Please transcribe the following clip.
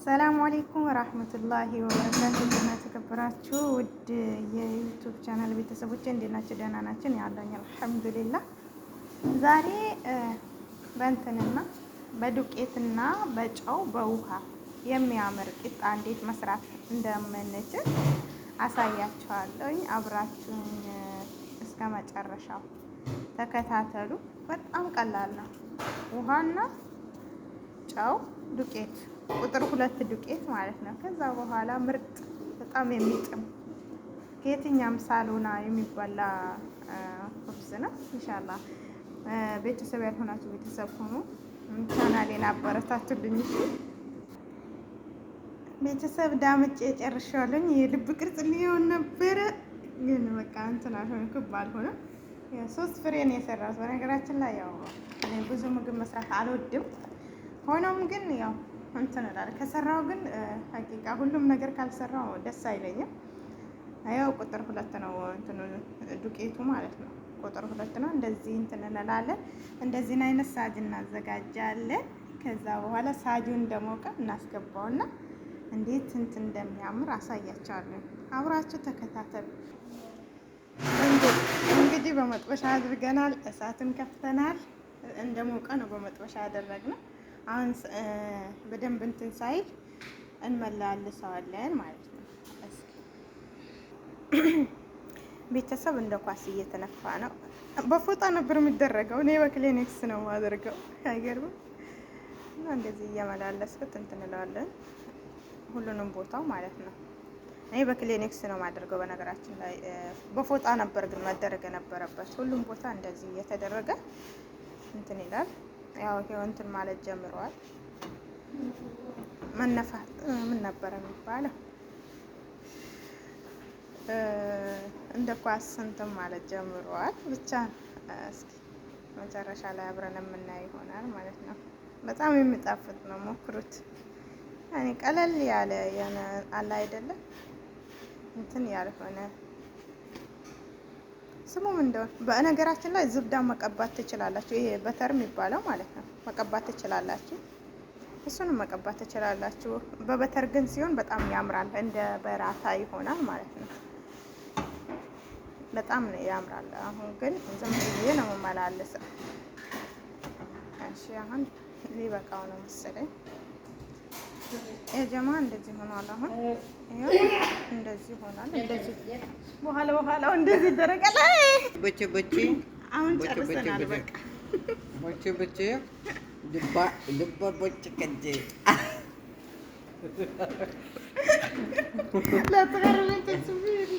አሰላሙ አሌይኩም ወራህመቱላሂ ወበረካቱህ። የተከበራችሁ ውድ የዩቱብ ቻናል ቤተሰቦች እንዴት ናቸው? ደህና ናችን? ያለኝ አልሐምዱሊላህ። ዛሬ በእንትንና በዱቄትና በጨው በውሃ የሚያምር ቂጣ እንዴት መስራት እንደምንችል አሳያችኋለሁኝ። አብራችሁኝ እስከ መጨረሻው ተከታተሉ። በጣም ቀላል ነው። ውሃና ጨው፣ ዱቄት ቁጥር 2 ዱቄት ማለት ነው። ከዛ በኋላ ምርጥ በጣም የሚጥም ከየትኛውም ሳሎና የሚበላ ኩብዝ ነው። ኢንሻአላህ ቤተሰብ ያልሆናችሁ ቤተሰብ ሆኑ። ቻናሌን አበረታቱልኝ። ቤተሰብ ዳምጬ ጨርሻለሁ። የልብ ቅርጽ ሊሆን ነበረ ግን በቃ እንትን አልሆነ፣ ክብ አልሆነ። 3 ፍሬ ነው የሰራሁት። በነገራችን ላይ ያው እኔ ብዙ ምግብ መስራት አልወድም። ሆኖም ግን ያው እንትን እላለሁ። ከሰራው ግን ሀቂቃ ሁሉም ነገር ካልሰራው ደስ አይለኝም። ያው ቁጥር 2 ነው እንትኑ ዱቄቱ ማለት ነው። ቁጥር 2 ነው። እንደዚህ እንትን እንላለን። እንደዚህን አይነት ሳጅ እናዘጋጃለን። ከዛ በኋላ ሳጁን እንደሞቀ እናስገባውና እንዴት እንትን እንደሚያምር አሳያቸዋለሁ። አብራችሁ ተከታተሉ። እንግዲህ በመጥበሻ አድርገናል። እሳትን ከፍተናል። እንደሞቀ ነው በመጥበሻ ያደረግነው። አሁን በደንብ እንትን ሳይል እንመላልሰዋለን ማለት ነው። ቤተሰብ እንደ ኳስ እየተነፋ ነው። በፎጣ ነበር የሚደረገው። እኔ በክሊኒክስ ነው የማደርገው። አይገርምም? እና እንደዚህ እየመላለስኩት እንትን እንለዋለን ሁሉንም ቦታው ማለት ነው። እኔ በክሊኒክስ ነው የማደርገው። በነገራችን ላይ በፎጣ ነበር ግን መደረግ የነበረበት። ሁሉም ቦታ እንደዚህ እየተደረገ እንትን ይላል። ያው ይሄው እንትን ማለት ጀምረዋል። መነፋት ምን ነበር የሚባለው? እንደ ኳስ እንትን ማለት ጀምረዋል። ብቻ እስኪ መጨረሻ ላይ አብረን የምናየው ይሆናል ማለት ነው። በጣም የሚጣፍጥ ነው፣ ሞክሩት። ያኔ ቀለል ያለ የሆነ አለ አይደለም እንትን ያልሆነ ስሙም እንደው በነገራችን ላይ ዝብዳ መቀባት ትችላላችሁ። ይሄ በተር የሚባለው ማለት ነው። መቀባት ትችላላችሁ። እሱንም መቀባት ትችላላችሁ። በበተር ግን ሲሆን በጣም ያምራል። እንደ በራታ ይሆናል ማለት ነው። በጣም ነው ያምራል። አሁን ግን ዝም ብዬ ነው የምመላለሰው። እሺ አሁን ሊበቃው ነው መሰለኝ። የጀማ እንደዚህ ሆኗል። አሁን ይሄው እንደዚህ ሆኗል። እንደዚህ በኋላው እንደዚህ ይደረጋል። በቼ አሁን ጨርሰናል። በቃ በቼ ልባ ቦጭ ከጄ ለጥሩ ለተስቢሪ